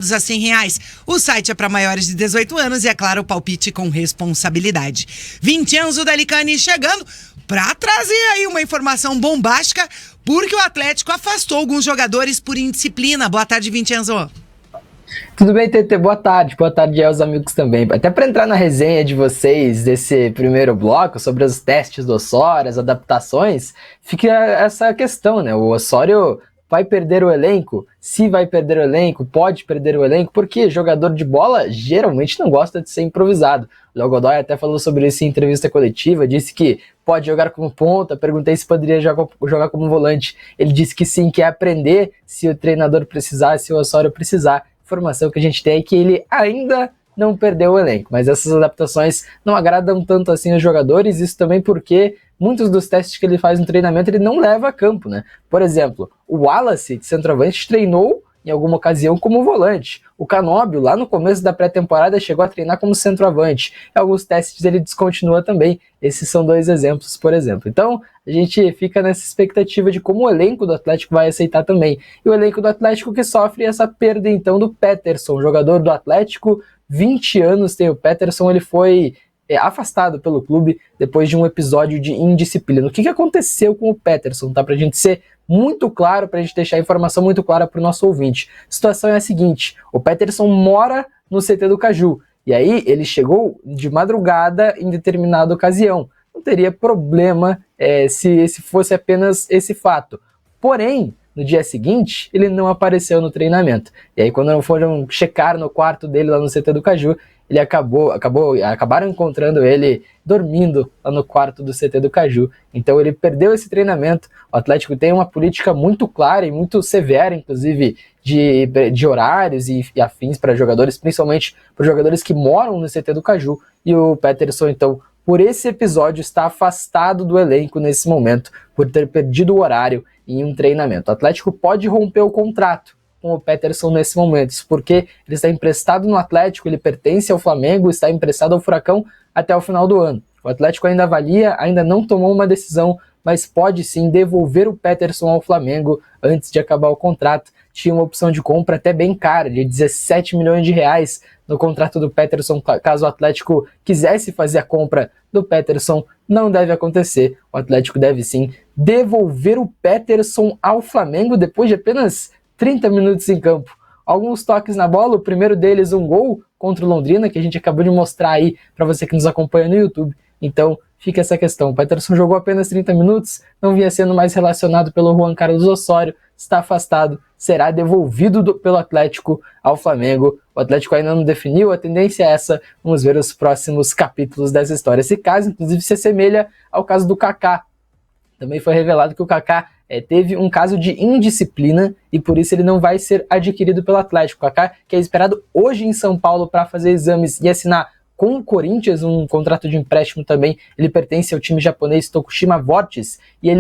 a R$100. O site é para maiores de 18 anos e, é claro, o palpite com responsabilidade. Vincenzo Delicani chegando para trazer aí uma informação bombástica, porque o Atlético afastou alguns jogadores por indisciplina. Boa tarde, Vincenzo. Tudo bem, TT? Boa tarde aos amigos também. Até para entrar na resenha de vocês desse primeiro bloco sobre os testes do Osório, as adaptações, fica essa questão, né? O Osório vai perder o elenco? Se vai perder o elenco, pode perder o elenco, porque jogador de bola geralmente não gosta de ser improvisado. O Léo Godoy até falou sobre isso em entrevista coletiva, disse que pode jogar como ponta, perguntei se poderia jogar como volante. Ele disse que sim, quer aprender se o treinador precisar, se o Osório precisar. Informação que a gente tem é que ele ainda não perdeu o elenco, mas essas adaptações não agradam tanto assim os jogadores, isso também porque muitos dos testes que ele faz no treinamento ele não leva a campo, né? Por exemplo, o Wallace, de centroavante, treinou em alguma ocasião como volante. O Canóbio, lá no começo da pré-temporada, chegou a treinar como centroavante. Em alguns testes ele descontinua também. Esses são dois exemplos, por exemplo. Então, a gente fica nessa expectativa de como o elenco do Atlético vai aceitar também. E o elenco do Atlético que sofre essa perda, então, do Peterson, jogador do Atlético, 20 anos tem o Peterson, ele foi afastado pelo clube depois de um episódio de indisciplina. O que aconteceu com o Peterson, tá? Pra gente ser muito claro, pra gente deixar a informação muito clara pro nosso ouvinte. A situação é a seguinte, o Peterson mora no CT do Caju, e aí ele chegou de madrugada em determinada ocasião. Não teria problema se fosse apenas esse fato. Porém, no dia seguinte, ele não apareceu no treinamento. E aí quando foram checar no quarto dele lá no CT do Caju, ele acabaram encontrando ele dormindo lá no quarto do CT do Caju. Então ele perdeu esse treinamento. O Atlético tem uma política muito clara e muito severa, inclusive, de horários e afins para jogadores, principalmente para jogadores que moram no CT do Caju. E o Peterson, então, por esse episódio, está afastado do elenco nesse momento, por ter perdido o horário em um treinamento. O Atlético pode romper o contrato com o Peterson nesse momento, isso porque ele está emprestado no Atlético, ele pertence ao Flamengo, está emprestado ao Furacão até o final do ano. O Atlético ainda avalia, ainda não tomou uma decisão, mas pode sim devolver o Peterson ao Flamengo antes de acabar o contrato. Tinha uma opção de compra até bem cara, de 17 milhões de reais no contrato do Peterson, caso o Atlético quisesse fazer a compra do Peterson. Não deve acontecer, o Atlético deve sim devolver o Peterson ao Flamengo depois de apenas 30 minutos em campo. Alguns toques na bola, o primeiro deles um gol contra o Londrina, que a gente acabou de mostrar aí para você que nos acompanha no YouTube. Então, fica essa questão. O Peterson jogou apenas 30 minutos, não vinha sendo mais relacionado pelo Juan Carlos Osório, está afastado, será devolvido pelo Atlético ao Flamengo. O Atlético ainda não definiu, a tendência é essa. Vamos ver os próximos capítulos dessa história. Esse caso, inclusive, se assemelha ao caso do Kaká. Também foi revelado que o Kaká teve um caso de indisciplina e por isso ele não vai ser adquirido pelo Atlético. O Kaká, que é esperado hoje em São Paulo para fazer exames e assinar com o Corinthians um contrato de empréstimo também. Ele pertence ao time japonês Tokushima Vortis e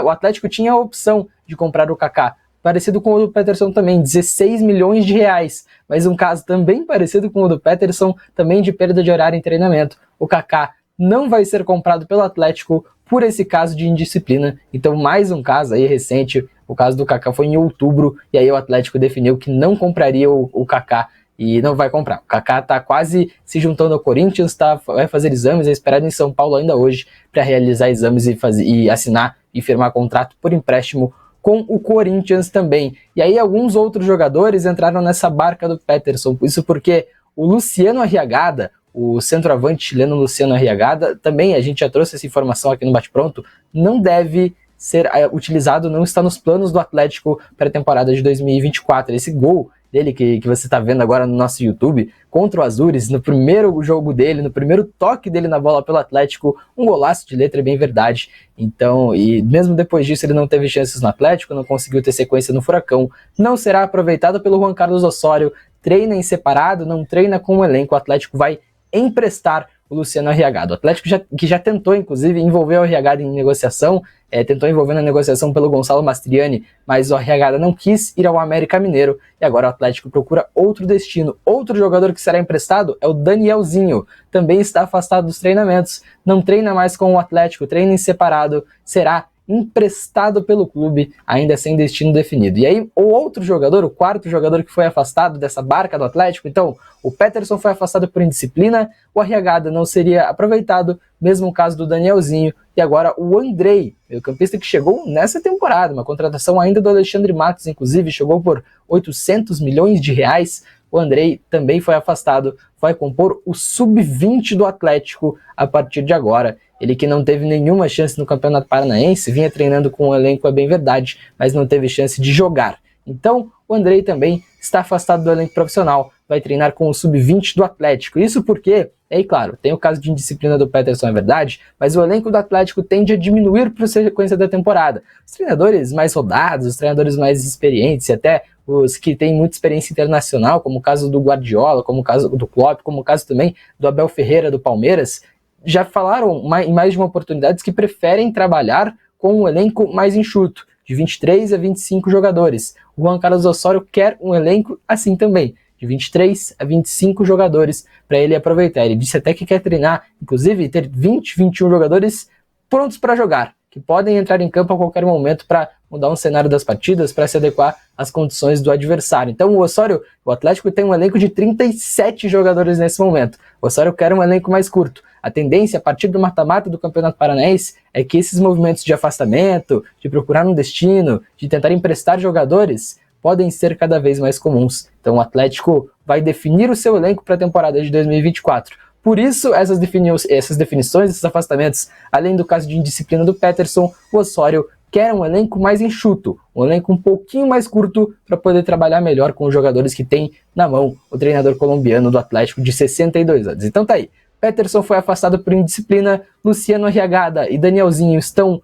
o Atlético tinha a opção de comprar o Kaká. Parecido com o do Peterson também, 16 milhões de reais. Mas um caso também parecido com o do Peterson, também de perda de horário em treinamento. O Kaká não vai ser comprado pelo Atlético por esse caso de indisciplina. Então mais um caso aí recente, o caso do Kaká foi em outubro, e aí o Atlético definiu que não compraria o Kaká e não vai comprar. O Kaká tá quase se juntando ao Corinthians, vai fazer exames, é esperado em São Paulo ainda hoje para realizar exames e assinar e firmar contrato por empréstimo com o Corinthians também. E aí alguns outros jogadores entraram nessa barca do Peterson, isso porque o Luciano Arriagada, o centroavante chileno Luciano Arriagada, também a gente já trouxe essa informação aqui no Bate Pronto, não deve ser utilizado, não está nos planos do Atlético para a temporada de 2024. Esse gol dele que você está vendo agora no nosso YouTube, contra o Azures, no primeiro jogo dele, no primeiro toque dele na bola pelo Atlético, um golaço de letra, é bem verdade. Então, e mesmo depois disso ele não teve chances no Atlético, não conseguiu ter sequência no Furacão, não será aproveitado pelo Juan Carlos Osório, treina em separado, não treina com o elenco, o Atlético vai emprestar o Luciano Arriagada. O Atlético que já tentou, inclusive, envolver o Arriagada em negociação, tentou envolver na negociação pelo Gonçalo Mastriani, mas o Arriagada não quis ir ao América Mineiro, e agora o Atlético procura outro destino. Outro jogador que será emprestado é o Danielzinho, também está afastado dos treinamentos, não treina mais com o Atlético, treina em separado, será emprestado pelo clube, ainda sem destino definido. E aí, o outro jogador, o quarto jogador que foi afastado dessa barca do Atlético, então, o Peterson foi afastado por indisciplina, o Arriagada não seria aproveitado, mesmo caso do Danielzinho, e agora o Andrei, meio-campista que chegou nessa temporada, uma contratação ainda do Alexandre Matos, inclusive, chegou por 800 milhões de reais, o Andrei também foi afastado, vai compor o sub-20 do Atlético a partir de agora. Ele que não teve nenhuma chance no Campeonato Paranaense, vinha treinando com o elenco, é bem verdade, mas não teve chance de jogar. Então, o Andrei também está afastado do elenco profissional, vai treinar com o sub-20 do Atlético. Isso porque, aí claro, tem o caso de indisciplina do Peterson, é verdade, mas o elenco do Atlético tende a diminuir por sequência da temporada. Os treinadores mais rodados, os treinadores mais experientes, e até os que têm muita experiência internacional, como o caso do Guardiola, como o caso do Klopp, como o caso também do Abel Ferreira do Palmeiras, já falaram em mais de uma oportunidade que preferem trabalhar com um elenco mais enxuto, de 23 a 25 jogadores. O Juan Carlos Osório quer um elenco assim também, de 23 a 25 jogadores, para ele aproveitar. Ele disse até que quer treinar, inclusive ter 20, 21 jogadores prontos para jogar, que podem entrar em campo a qualquer momento para mudar um cenário das partidas, para se adequar às condições do adversário. Então o Osório, o Atlético tem um elenco de 37 jogadores nesse momento. O Osório quer um elenco mais curto. A tendência, a partir do mata-mata do Campeonato Paranaense, é que esses movimentos de afastamento, de procurar um destino, de tentar emprestar jogadores, podem ser cada vez mais comuns. Então o Atlético vai definir o seu elenco para a temporada de 2024. Por isso, essas definições, esses afastamentos, além do caso de indisciplina do Peterson, o Osório quer um elenco mais enxuto, um elenco um pouquinho mais curto para poder trabalhar melhor com os jogadores que tem na mão o treinador colombiano do Atlético de 62 anos. Então tá aí, Peterson foi afastado por indisciplina, Luciano Arriagada e Danielzinho estão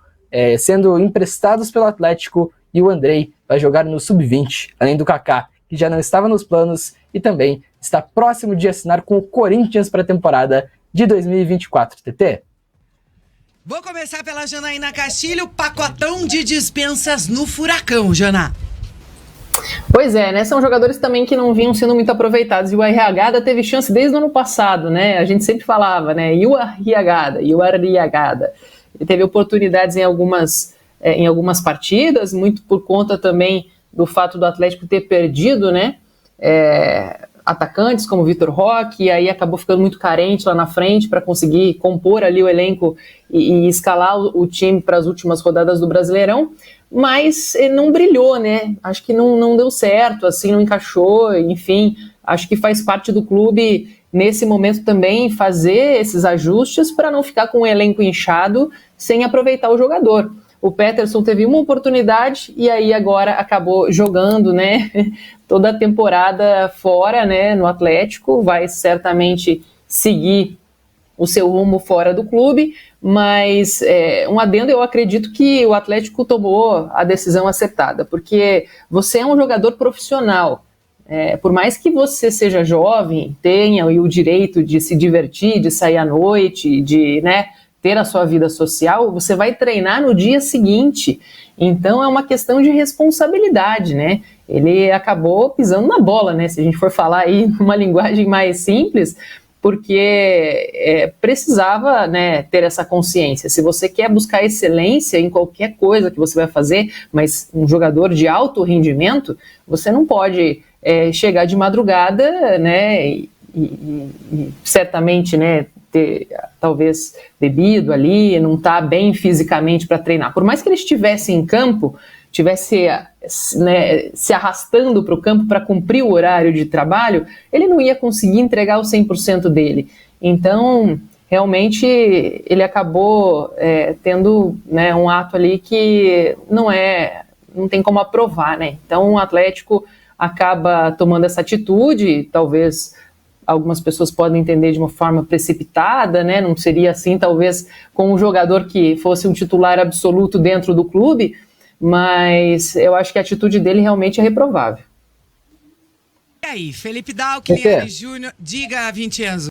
sendo emprestados pelo Atlético e o Andrei vai jogar no sub-20, além do Kaká, que já não estava nos planos e também está próximo de assinar com o Corinthians para a temporada de 2024. TT? Vou começar pela Janaína Castilho, pacotão de dispensas no Furacão, Jana. Pois é, né? São jogadores também que não vinham sendo muito aproveitados. E o Arriagada teve chance desde o ano passado, né? A gente sempre falava, né? E o Arriagada. Ele teve oportunidades em algumas partidas, muito por conta também do fato do Atlético ter perdido, né? Atacantes como o Vitor Roque, e aí acabou ficando muito carente lá na frente para conseguir compor ali o elenco e escalar o time para as últimas rodadas do Brasileirão, mas ele não brilhou, né? Acho que não deu certo, assim, não encaixou, enfim, acho que faz parte do clube nesse momento também fazer esses ajustes para não ficar com o elenco inchado sem aproveitar o jogador. O Peterson teve uma oportunidade e aí agora acabou jogando, né, toda a temporada fora, né, no Atlético, vai certamente seguir o seu rumo fora do clube, mas um adendo, eu acredito que o Atlético tomou a decisão acertada, porque você é um jogador profissional, por mais que você seja jovem, tenha o direito de se divertir, de sair à noite, de, né, ter a sua vida social, você vai treinar no dia seguinte. Então é uma questão de responsabilidade, né? Ele acabou pisando na bola, né? Se a gente for falar aí numa linguagem mais simples, porque precisava, né, ter essa consciência. Se você quer buscar excelência em qualquer coisa que você vai fazer, mas um jogador de alto rendimento, você não pode chegar de madrugada, né, e certamente, né, ter talvez bebido ali, não estar bem fisicamente para treinar. Por mais que ele estivesse em campo, estivesse, né, se arrastando para o campo para cumprir o horário de trabalho, ele não ia conseguir entregar o 100% dele. Então, realmente, ele acabou tendo, né, um ato ali que não tem como aprovar, né? Então, o Atlético acaba tomando essa atitude, talvez algumas pessoas podem entender de uma forma precipitada, né? Não seria assim, talvez, com um jogador que fosse um titular absoluto dentro do clube, mas eu acho que a atitude dele realmente é reprovável. E aí, Felipe Dalkliani Júnior, diga, 20 anos.